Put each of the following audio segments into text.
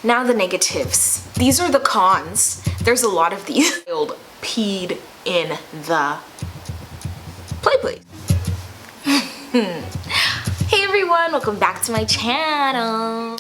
Now the negatives. These are the cons. There's a lot of these. Peed in the place. Hey everyone, welcome back to my channel.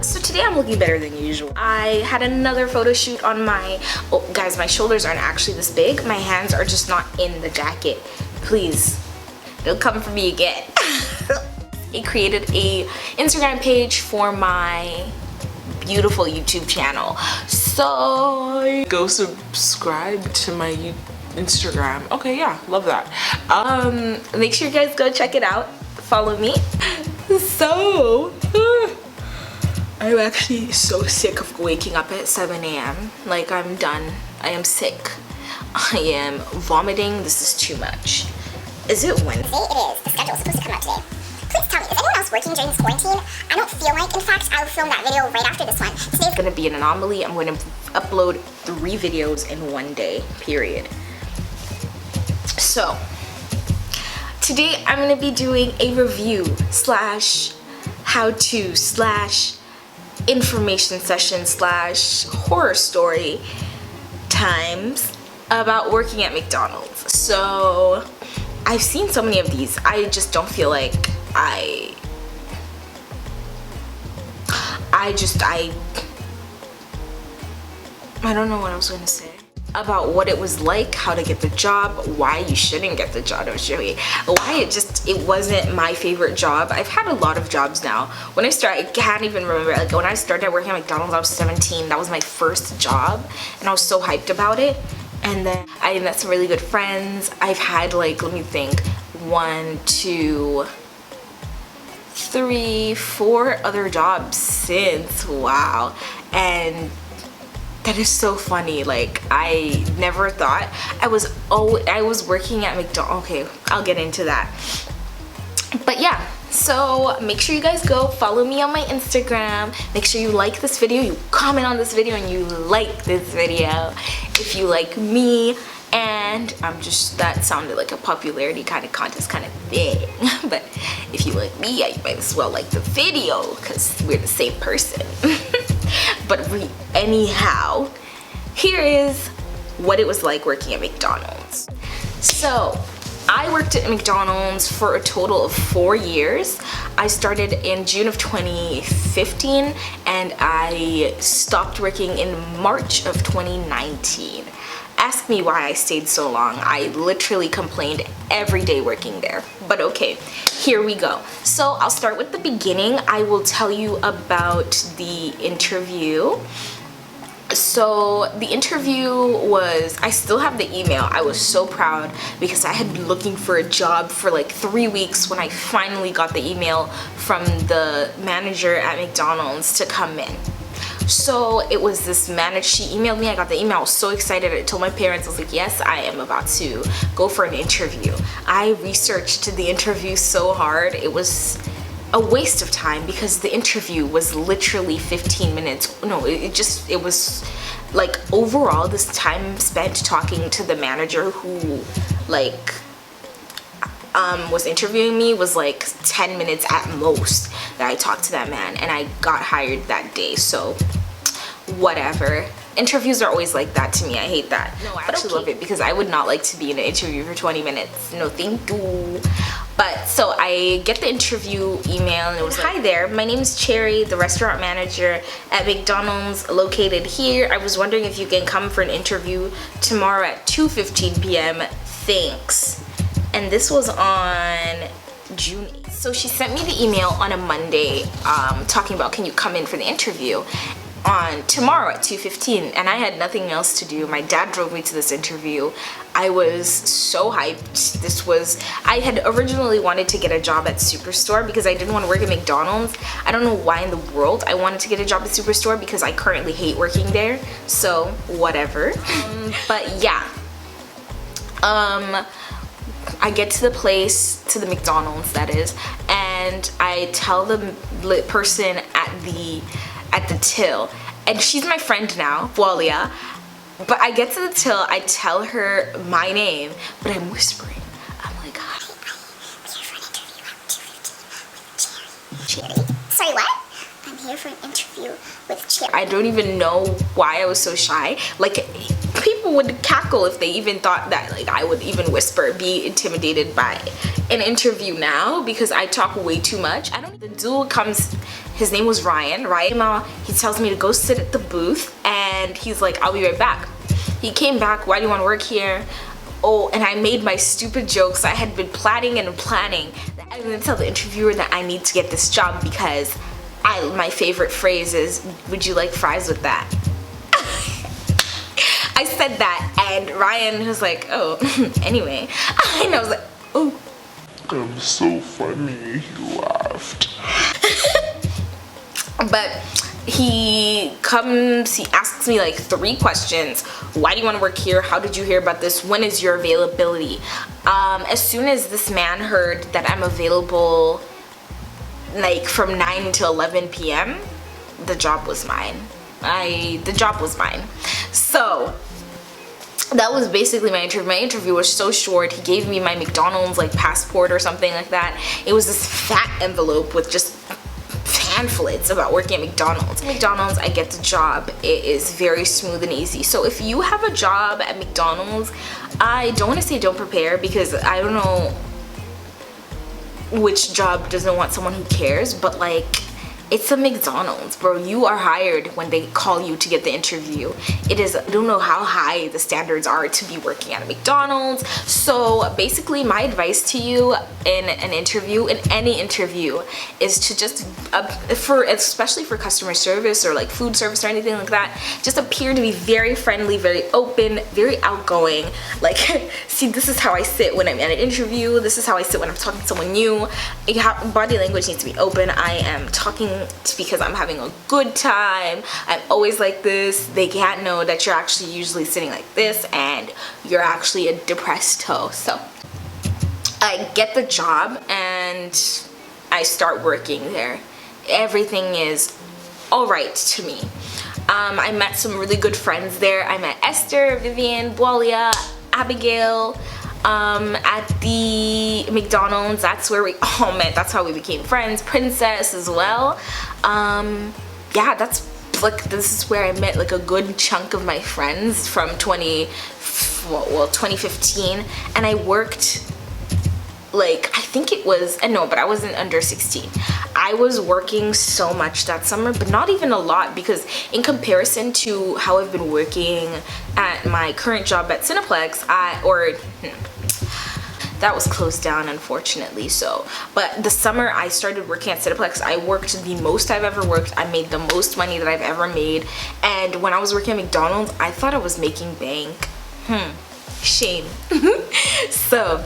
So today I'm looking better than usual. I had another photo shoot on my, oh guys, my shoulders aren't actually this big. My hands are just not in the jacket. Please, don't come for me again. I created a Instagram page for my beautiful YouTube channel. So go subscribe to my Instagram. Okay, yeah, love that. Make sure you guys go check it out. Follow me. So I'm actually so sick of waking up at 7 a.m. Like, I'm done. I am sick. I am vomiting. This is too much. Is it Wednesday? It is. The schedule is supposed to come out today. Please tell me, is anyone else working during this quarantine? I don't feel like. In fact, I'll film that video right after this one. Today's gonna be an anomaly. I'm gonna upload 3 videos in one day, period. So, today I'm gonna be doing a review slash how-to slash information session slash horror story times about working at McDonald's. So I've seen so many of these. I just don't feel like I don't know what I was gonna say about what it was like, how to get the job, why you shouldn't get the job. Why it wasn't my favorite job. I've had a lot of jobs now. When I started, I can't even remember, like when I started working at McDonald's, I was 17. That was my first job and I was so hyped about it. And then I met some really good friends. I've had, like, let me think, 1, 2, 3, 4 other jobs since. Wow. And that is so funny. Like, I never thought I was working at McDonald's. Okay, I'll get into that. But yeah, so make sure you guys go follow me on my Instagram. Make sure you like this video, you comment on this video, and you like this video if you like me. And that sounded like a popularity kind of contest kind of thing. But if you like me, yeah, you might as well like the video because we're the same person. But anyhow, here is what it was like working at McDonald's. So I worked at McDonald's for a total of 4 years. I started in June of 2015 and I stopped working in March of 2019. Ask me why I stayed so long. I literally complained every day working there. But okay, here we go. So I'll start with the beginning. I will tell you about the interview. So the interview was, I still have the email. I was so proud because I had been looking for a job for like 3 weeks when I finally got the email from the manager at McDonald's to come in. So it was this manager, she emailed me, I got the email, I was so excited. I told my parents, I was like, yes, I am about to go for an interview. I researched the interview so hard. It was a waste of time because the interview was literally 15 minutes. No, it was like, overall this time spent talking to the manager who like was interviewing me was like 10 minutes at most that I talked to that man, and I got hired that day. So whatever. Interviews are always like that to me. I hate that. No, I actually love it because I would not like to be in an interview for 20 minutes. No, thank you. But so I get the interview email and it was like, hi there, my name is Cherry, the restaurant manager at McDonald's located here. I was wondering if you can come for an interview tomorrow at 2:15 p.m. Thanks. And this was on June 8th. So she sent me the email on a Monday talking about, can you come in for the interview on tomorrow at 2:15, and I had nothing else to do. My dad drove me to this interview. I was so hyped. I had originally wanted to get a job at Superstore because I didn't want to work at McDonald's. I don't know why in the world I wanted to get a job at Superstore because I currently hate working there, so whatever. But yeah, I get to the place, to the McDonald's that is, and I tell the person at the till, and she's my friend now, Walia, but I get to the till, I tell her my name, but I'm whispering. I'm like, hi. Cherry. Sorry, what? I'm here for an interview with Cherry. I don't even know why I was so shy. Like, people would cackle if they even thought that like I would even whisper, be intimidated by an interview now, because I talk way too much. The dude comes, his name was Ryan. He tells me to go sit at the booth, and he's like, I'll be right back. He came back, why do you want to work here? Oh, and I made my stupid jokes. I had been planning and planning. I'm gonna tell the interviewer that I need to get this job because my favorite phrase is, would you like fries with that? I said that, and Ryan was like, oh, anyway. And I was like, oh. I'm so funny, he laughed. But he comes, he asks me like 3 questions. Why do you want to work here? How did you hear about this? When is your availability? As soon as this man heard that I'm available like from 9 to 11 p.m., the job was mine. The job was mine. So that was basically my interview. My interview was so short. He gave me my McDonald's like passport or something like that. It was this fat envelope with just pamphlets about working at McDonald's. I get the job. It is very smooth and easy. So if you have a job at McDonald's, I don't want to say don't prepare, because I don't know which job doesn't want someone who cares, but like, it's a McDonald's, bro. You are hired when they call you to get the interview. It is, I don't know how high the standards are to be working at a McDonald's. So basically my advice to you in an interview, in any interview, is to just, especially for customer service or like food service or anything like that, just appear to be very friendly, very open, very outgoing. Like, see, this is how I sit when I'm at an interview. This is how I sit when I'm talking to someone new. Body language needs to be open. I am talking because I'm having a good time. I'm always like this. They can't know that you're actually usually sitting like this and you're actually a depressed toe. So I get the job and I start working there. Everything is all right to me. I met some really good friends there. I met Esther, Vivian, Walia, Abigail, at the McDonald's. That's where we all met. That's how we became friends. Princess as well. Yeah, that's like, this is where I met like a good chunk of my friends from 2015, and I worked like, I think it was, no, but I wasn't under 16. I was working so much that summer, but not even a lot, because in comparison to how I've been working at my current job at Cineplex, that was closed down, unfortunately. So, but the summer I started working at Cineplex, I worked the most I've ever worked. I made the most money that I've ever made. And when I was working at McDonald's, I thought I was making bank. Shame. So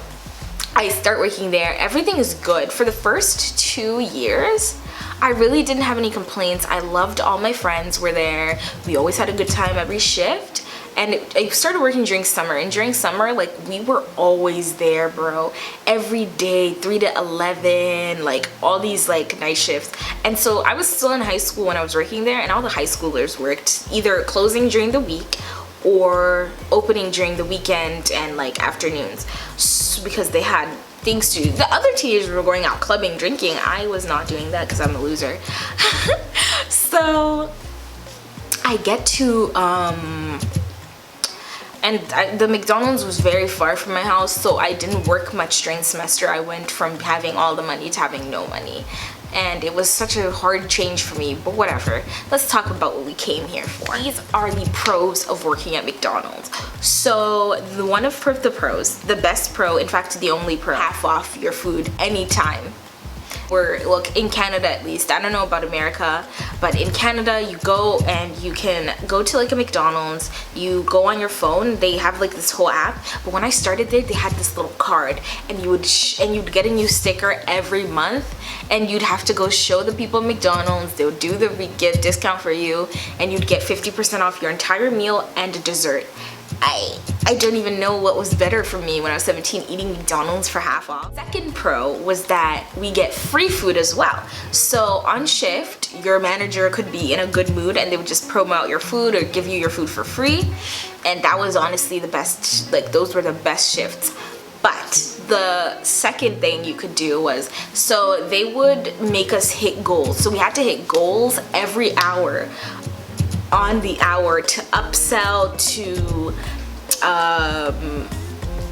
I start working there. Everything is good. For the first 2 years, I really didn't have any complaints. I loved all my friends were there. We always had a good time every shift. And I started working during summer, and during summer, like, we were always there, bro. Every day, 3 to 11, like, all these, like, night shifts. And so I was still in high school when I was working there, and all the high schoolers worked either closing during the week or opening during the weekend and, like, afternoons, because they had things to do. The other teenagers were going out clubbing, drinking. I was not doing that because I'm a loser. So I get to, the McDonald's was very far from my house, so I didn't work much during the semester. I went from having all the money to having no money. And it was such a hard change for me, but whatever. Let's talk about what we came here for. These are the pros of working at McDonald's. So one of the pros, the best pro, in fact the only pro, half off your food anytime. Look, in Canada at least, I don't know about America, but in Canada you go and you can go to like a McDonald's, you go on your phone, they have like this whole app, but when I started there they had this little card, and you'd get a new sticker every month, and you'd have to go show the people at McDonald's, they'll do the gift discount for you, and you'd get 50% off your entire meal and a dessert. I don't even know what was better for me when I was 17, eating McDonald's for half off. Second pro was that we get free food as well. So on shift, your manager could be in a good mood and they would just promo out your food or give you your food for free. And that was honestly the best, like those were the best shifts. But the second thing you could do was, so they would make us hit goals. So we had to hit goals every hour, on the hour, to upsell, to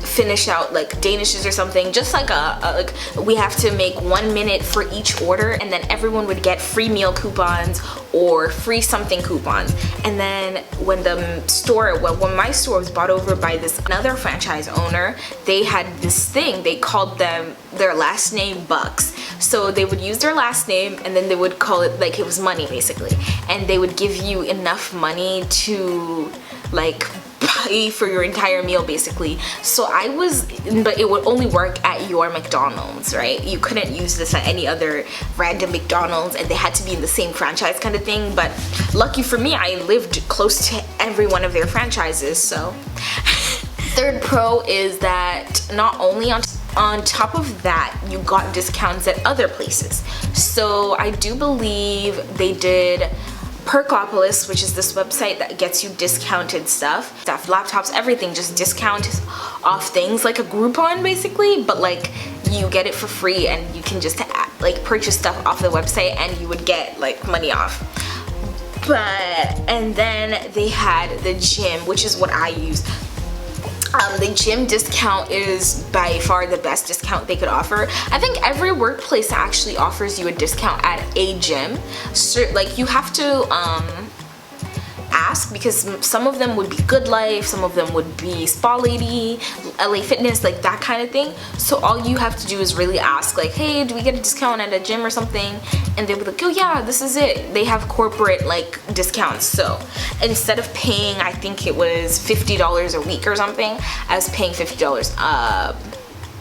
finish out like Danishes or something. Just like like we have to make 1 minute for each order, and then everyone would get free meal coupons or free something coupons. And then when the store, when my store was bought over by this another franchise owner, they had this thing, they called them their last name bucks. So they would use their last name and then they would call it like it was money basically, and they would give you enough money to like pay for your entire meal basically. So but it would only work at your McDonald's, right? You couldn't use this at any other random McDonald's, and they had to be in the same franchise kind of thing. But lucky for me, I lived close to every one of their franchises. So third pro is that not only on top of that, you got discounts at other places. So I do believe they did Perkopolis, which is this website that gets you discounted stuff, laptops, everything, just discount off things, like a Groupon basically, but like you get it for free and you can just like purchase stuff off the website and you would get like money off. And then they had the gym, which is what I use. The gym discount is by far the best discount they could offer. I think every workplace actually offers you a discount at a gym. So like you have to ask, because some of them would be Good Life, some of them would be Spa Lady, LA Fitness, like that kind of thing. So all you have to do is really ask like, hey, do we get a discount at a gym or something? And they would be like, oh yeah, this is it. They have corporate like discounts. So instead of paying, I think it was $50 a week or something, I was paying $50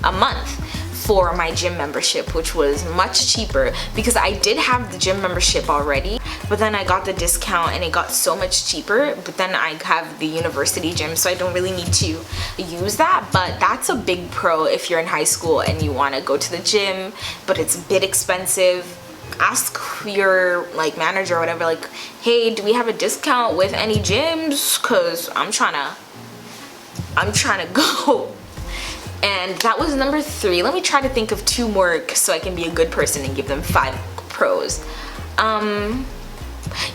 a month for my gym membership, which was much cheaper because I did have the gym membership already, but then I got the discount and it got so much cheaper. But then I have the university gym, so I don't really need to use that. But that's a big pro if you're in high school and you want to go to the gym, but it's a bit expensive. Ask your like manager or whatever, like, hey, do we have a discount with any gyms? Cause I'm trying to go. And that was number 3. Let me try to think of 2 more so I can be a good person and give them 5 pros.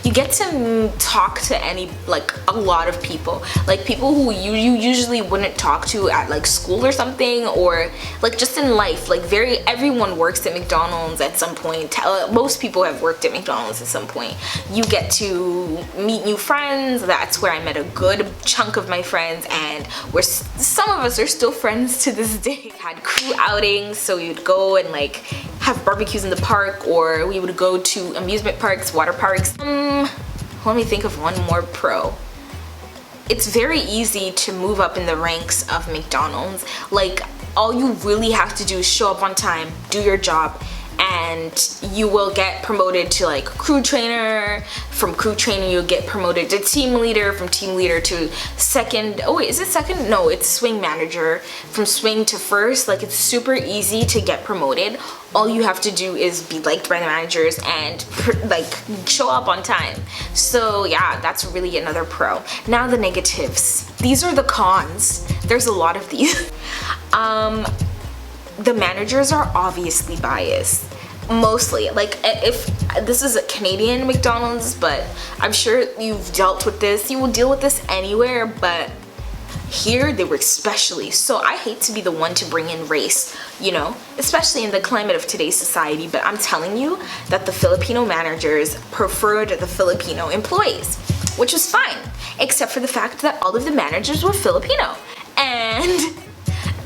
You get to talk to a lot of people, like people who you usually wouldn't talk to at like school or something, or like just in life. Like everyone works at McDonald's at some point. Most people have worked at McDonald's at some point. You get to meet new friends. That's where I met a good chunk of my friends, and some of us are still friends to this day. Had crew outings, so we would go and like have barbecues in the park, or we would go to amusement parks, water parks. Let me think of one more pro. It's very easy to move up in the ranks of McDonald's. Like, all you really have to do is show up on time, do your job, and you will get promoted to like crew trainer. From crew trainer you'll get promoted to team leader, from team leader to second, oh wait, is it second? No, it's swing manager. From swing to first. Like, it's super easy to get promoted. All you have to do is be liked by the managers and like show up on time. So yeah, that's really another pro. Now the negatives. These are the cons. There's a lot of these. The managers are obviously biased. Mostly. Like, if this is a Canadian McDonald's, but I'm sure you've dealt with this. You will deal with this anywhere, but here they were especially. So I hate to be the one to bring in race, you know, especially in the climate of today's society, but I'm telling you that the Filipino managers preferred the Filipino employees, which was fine, except for the fact that all of the managers were Filipino. And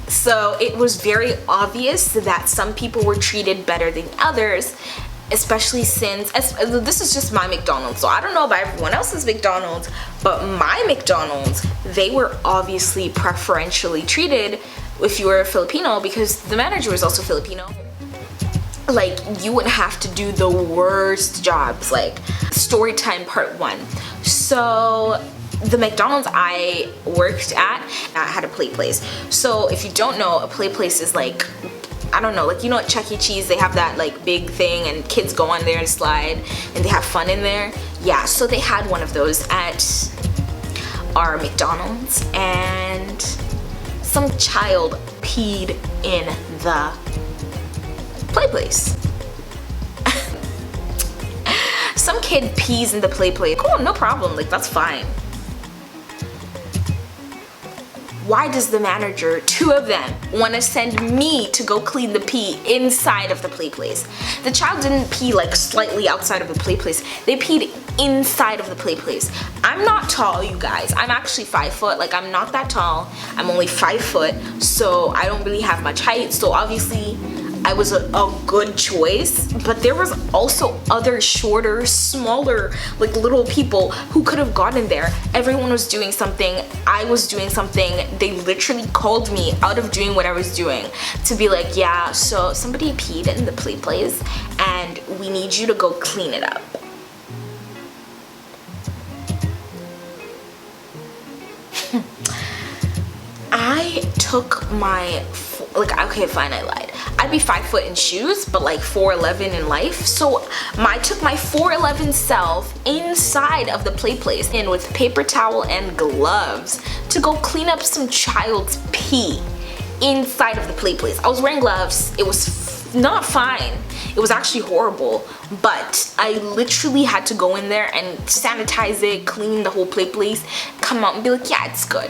so it was very obvious that some people were treated better than others, especially since, this is just my McDonald's, so I don't know about everyone else's McDonald's, but my McDonald's, they were obviously preferentially treated if you were a Filipino, because the manager was also Filipino. Like, you would have to do the worst jobs, like story time part 1. So the McDonald's I worked at had a play place. So if you don't know, a play place is like, I don't know, like, you know at Chuck E. Cheese they have that like big thing and kids go on there and slide and they have fun in there. Yeah, so they had one of those at our McDonald's, and some child peed in the play place. Some kid pees in the play place. Cool, no problem, like that's fine. Why does the manager, 2 of them, want to send me to go clean the pee inside of the play place? The child didn't pee like slightly outside of the play place. They peed inside of the play place. I'm not tall, you guys. I'm actually 5 foot. Like, I'm not that tall. I'm only 5 foot, so I don't really have much height. So obviously, I was a good choice, but there was also other shorter, smaller, like little people who could have gotten there. Everyone was doing something, I was doing something. They literally called me out of doing what I was doing to be like, yeah, so somebody peed in the play place and we need you to go clean it up. I took my, like, okay, fine, I lied. I'd be 5 foot in shoes, but like 4'11" in life. So I took my 4'11" self inside of the play place and with paper towel and gloves to go clean up some child's pee inside of the play place. I was wearing gloves. It was not fine. It was actually horrible, but I literally had to go in there and sanitize it, clean the whole play place, come out and be like, yeah, it's good.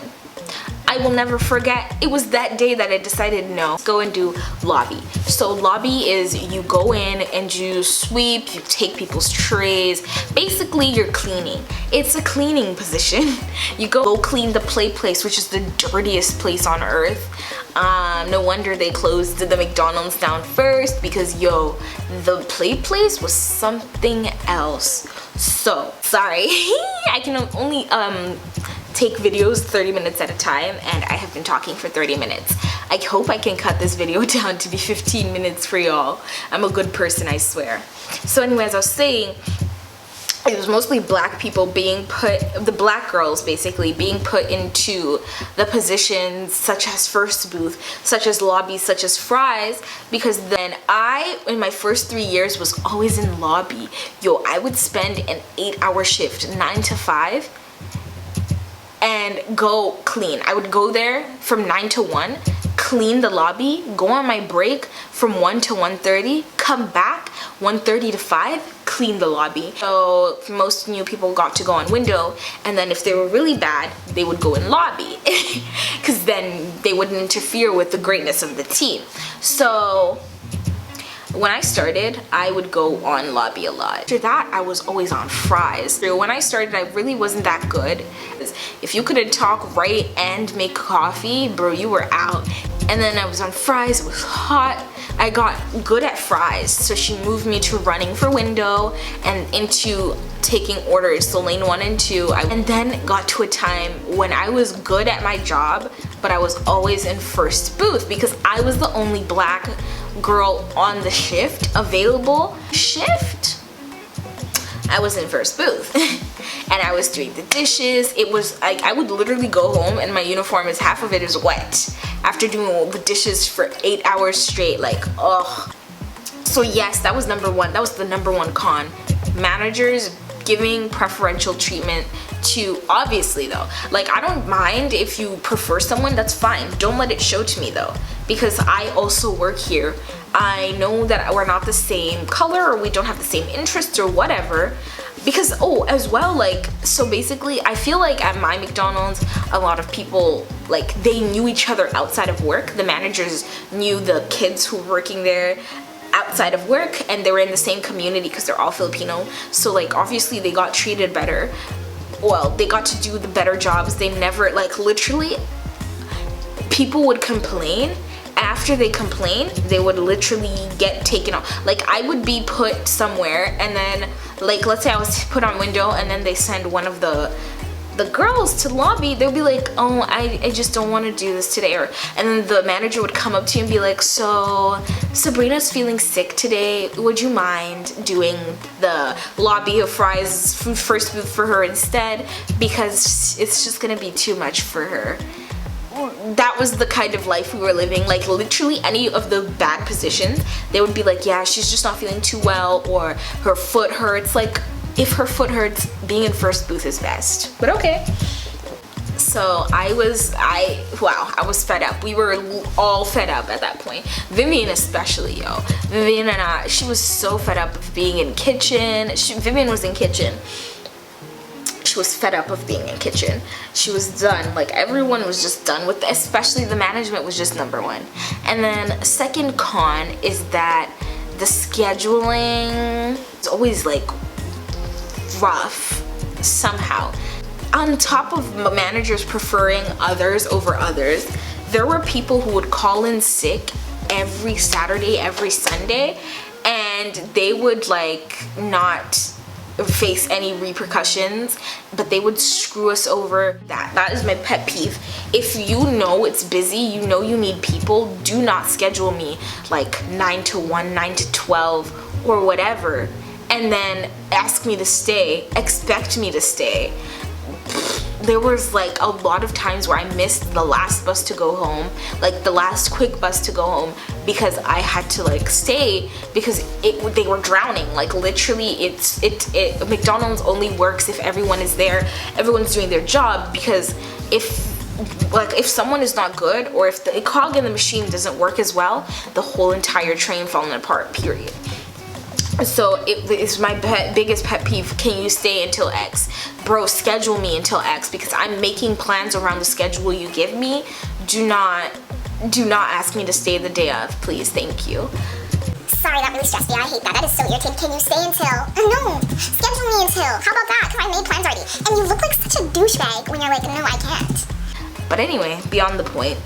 I will never forget, it was that day that I decided no, go and do lobby. So lobby is you go in and you sweep, you take people's trays. Basically you're cleaning. It's a cleaning position. You go clean the play place, which is the dirtiest place on earth. No wonder they closed the McDonald's down first, because yo, the play place was something else. So, sorry, I can only take videos 30 minutes at a time, and I have been talking for 30 minutes. I hope I can cut this video down to be 15 minutes for y'all. I'm a good person, I swear. So anyway, as I was saying, it was mostly black people being put, the black girls basically, being put into the positions such as first booth, such as lobby, such as fries, because then I, in my first 3 years, was always in lobby. Yo, I would spend an 8-hour shift, 9 to 5, and go clean. I would go there from 9 to 1, clean the lobby, go on my break from 1 to 1:30, come back 1:30 to 5, clean the lobby. So most new people got to go on window, and then if they were really bad, they would go in lobby, because then they wouldn't interfere with the greatness of the team. So when I started, I would go on lobby a lot. After that, I was always on fries. When I started, I really wasn't that good. If you couldn't talk, write, and make coffee, bro, you were out. And then I was on fries, it was hot. I got good at fries, so she moved me to running for window and into taking orders, so lane 1 and 2. And then got to a time when I was good at my job, but I was always in first booth because I was the only black girl on the shift, available shift. I was in first booth and I was doing the dishes. It was like I would literally go home and my uniform is half of it is wet after doing all the dishes for 8 hours straight. Like, ugh. So yes, that was number 1. That was the number 1 con. Managers giving preferential treatment to, obviously though, like I don't mind if you prefer someone, that's fine. Don't let it show to me though, because I also work here. I know that we're not the same color or we don't have the same interests or whatever, because oh, as well, like, so basically I feel like at my McDonald's a lot of people, like, they knew each other outside of work. The managers knew the kids who were working there outside of work, and they were in the same community because they're all Filipino, so like obviously they got treated better. Well, they got to do the better jobs. They never, like, literally people would complain. After they complain, they would literally get taken off. Like, I would be put somewhere and then, like, let's say I was put on window and then they send one of the the girls to lobby, they'll be like, oh, I just don't want to do this today. And then the manager would come up to you and be like, so Sabrina's feeling sick today. Would you mind doing the lobby of fries first booth for her instead? Because it's just gonna be too much for her. That was the kind of life we were living. Like literally any of the bad positions, they would be like, yeah, she's just not feeling too well, or her foot hurts. Like if her foot hurts, being in first booth is best. But okay. So I was fed up. We were all fed up at that point. Vivian especially, yo. Vivian and I, she was so fed up of being in kitchen. Vivian was in kitchen. She was fed up of being in kitchen. She was done. Like everyone was just done with, especially the management was just number one. And then second con is that the scheduling is always like rough somehow. On top of managers preferring others over others, there were people who would call in sick every Saturday, every Sunday, and they would like not face any repercussions, but they would screw us over. That is my pet peeve. If you know it's busy, you know you need people, do not schedule me like 9 to 1, 9 to 12 or whatever, and then ask me to stay, expect me to stay. There was like a lot of times where I missed the last bus to go home, like the last quick bus to go home, because I had to like stay because they were drowning. Like literally, McDonald's only works if everyone is there, everyone's doing their job. Because if someone is not good, or if the cog in the machine doesn't work as well, the whole entire train falling apart. Period. So it is my biggest pet peeve. Can you stay until X? Bro, schedule me until X, because I'm making plans around the schedule you give me. Do not ask me to stay the day of, please. Thank you. Sorry, that really stressed me. I hate that. That is so irritating. Can you stay until? No, schedule me until. How about that? Because I made plans already. And you look like such a douchebag when you're like, no, I can't. But anyway, beyond the point.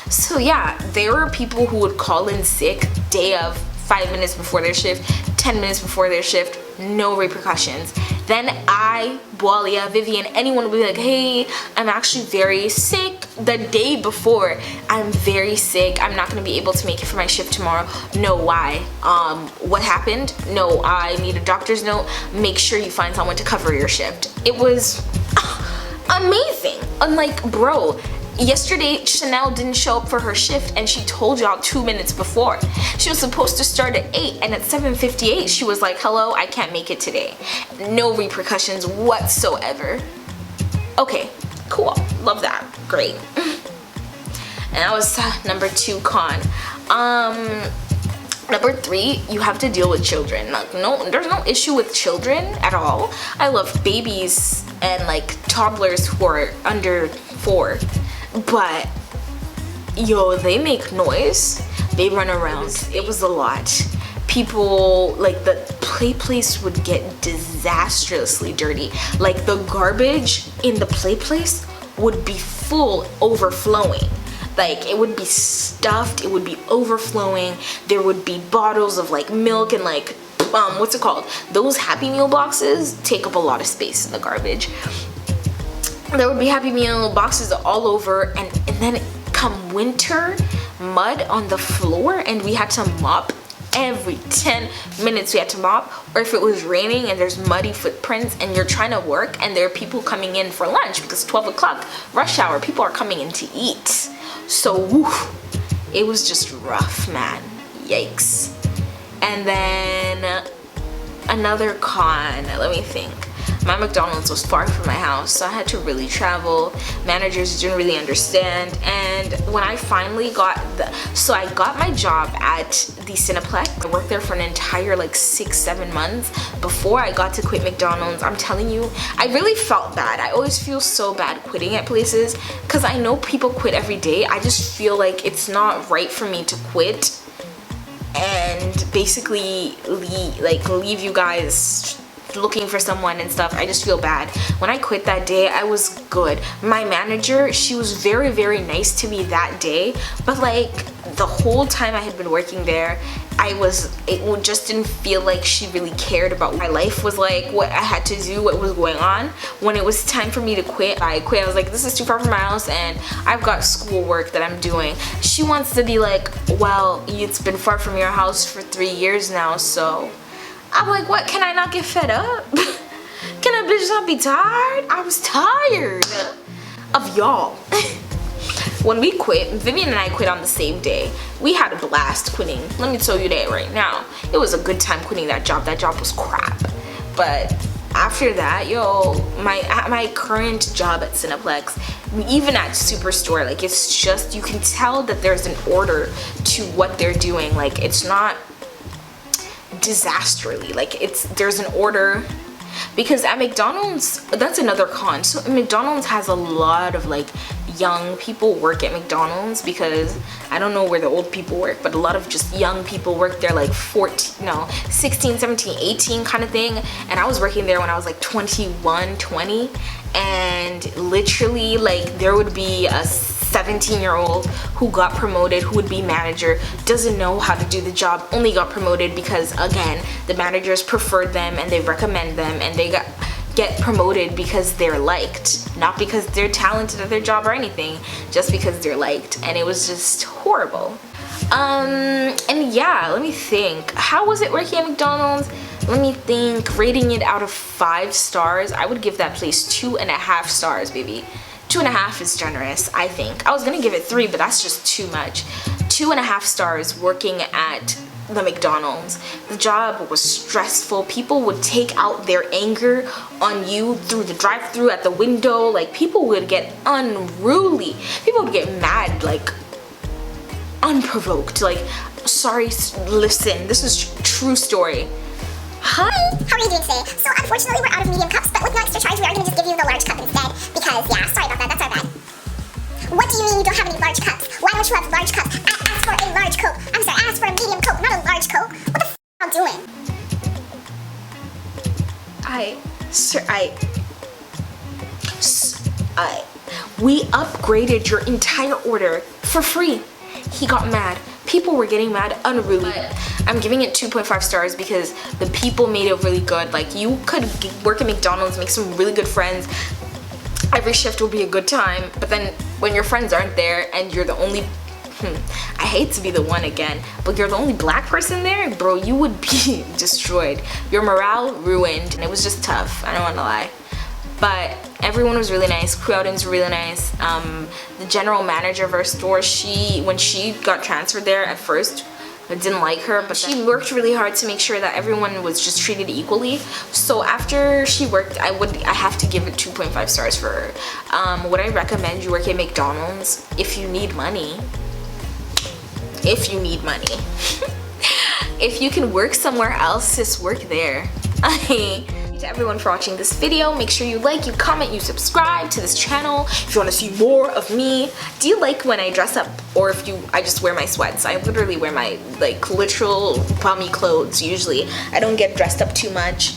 So yeah, there were people who would call in sick day of, 5 minutes before their shift, 10 minutes before their shift, no repercussions. Then I, Boalia, Vivian, anyone would be like, hey, I'm actually very sick. The day before, I'm very sick. I'm not gonna be able to make it for my shift tomorrow. No, why? What happened? No, I need a doctor's note. Make sure you find someone to cover your shift. It was amazing. I'm like, bro, yesterday Chanel didn't show up for her shift and she told y'all 2 minutes before. She was supposed to start at 8 and at 7:58 she was like, hello, I can't make it today. No repercussions whatsoever. Okay, cool, love that, great. And that was number 2 con. Number 3, you have to deal with children. Like, no, there's no issue with children at all. I love babies and like toddlers who are under 4. But yo, they make noise, they run around. It was a lot. People, like the play place would get disastrously dirty. Like the garbage in the play place would be full, overflowing. Like it would be stuffed, it would be overflowing. There would be bottles of like milk and like what's it called, those Happy Meal boxes take up a lot of space in the garbage. There would be Happy Meal boxes all over, and then come winter, mud on the floor, and we had to mop every 10 minutes. We had to mop. Or if it was raining and there's muddy footprints and you're trying to work and there are people coming in for lunch because 12 o'clock rush hour, people are coming in to eat. So woo, it was just rough, man. Yikes. And then another con, let me think. My McDonald's was far from my house, so I had to really travel. Managers didn't really understand. And when I finally got I got my job at the Cineplex. I worked there for an entire like 6-7 months before I got to quit McDonald's. I'm telling you, I really felt bad. I always feel so bad quitting at places because I know people quit every day. I just feel like it's not right for me to quit and basically leave you guys looking for someone and stuff. I just feel bad. When I quit that day, I was good. My manager, she was very, very nice to me that day, but like the whole time I had been working there, it just didn't feel like she really cared about what my life was like, what I had to do, what was going on. When it was time for me to quit, I quit. I was like, this is too far from my house and I've got schoolwork that I'm doing. She wants to be like, well, it's been far from your house for 3 years now, so. I'm like, what, can I not get fed up? Can a bitch not be tired? I was tired of y'all. When we quit, Vivian and I quit on the same day. We had a blast quitting. Let me tell you that right now. It was a good time quitting that job. That job was crap. But after that, yo, my current job at Cineplex, even at Superstore, like, it's just, you can tell that there's an order to what they're doing. Like, it's not disasterly. Like, there's an order. Because at McDonald's, that's another con. So McDonald's has a lot of like young people work at McDonald's, because I don't know where the old people work, but a lot of just young people work there, like 16, 17, 18 kind of thing. And I was working there when I was like 21, 20, and literally like there would be a 17-year-old who got promoted, who would be manager, doesn't know how to do the job, only got promoted because, again, the managers preferred them and they recommend them, and they get promoted because they're liked, not because they're talented at their job or anything, just because they're liked. And it was just horrible. And yeah, let me think, how was it working at McDonald's? Let me think. Rating it out of 5 stars, I would give that place 2.5 stars, baby. 2.5 is generous, I think. I was gonna give it 3, but that's just too much. 2.5 stars working at the McDonald's. The job was stressful. People would take out their anger on you through the drive-thru, at the window. Like, people would get unruly. People would get mad, like, unprovoked. Like, sorry, listen, this is true story. Hi, how are you doing today? So unfortunately we're out of medium cups, but with no extra charge we are going to just give you the large cup instead, because yeah, sorry about that, that's our bad. What do you mean you don't have any large cups? Why don't you have large cups? Ask for a large Coke. I'm sorry, ask for a medium Coke, not a large Coke. What the f*** am I doing? We upgraded your entire order for free. He got mad. People were getting mad, unruly. But I'm giving it 2.5 stars because the people made it really good. Like, you could work at McDonald's, make some really good friends. Every shift will be a good time. But then when your friends aren't there and you're the only, I hate to be the one again, but you're the only black person there, bro, you would be destroyed. Your morale ruined, and it was just tough. I don't want to lie. But everyone was really nice. Crew outings were really nice. The general manager of our store, when she got transferred there at first, I didn't like her, but she worked really hard to make sure that everyone was just treated equally. So after she worked, I have to give it 2.5 stars for her. Would I recommend you work at McDonald's if you need money? If you need money. If you can work somewhere else, just work there. To everyone for watching this video. Make sure you like, you comment, you subscribe to this channel if you want to see more of me. Do you like when I dress up, or if I just wear my sweats? I literally wear my like literal bummy clothes usually. I don't get dressed up too much.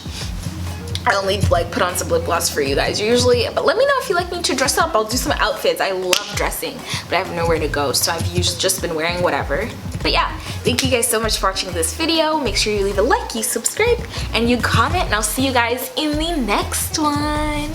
I only like put on some lip gloss for you guys usually, but let me know if you like me to dress up. I'll do some outfits. I love dressing, but I have nowhere to go, so I've usually just been wearing whatever. But yeah, thank you guys so much for watching this video. Make sure you leave a like, you subscribe, and you comment, and I'll see you guys in the next one.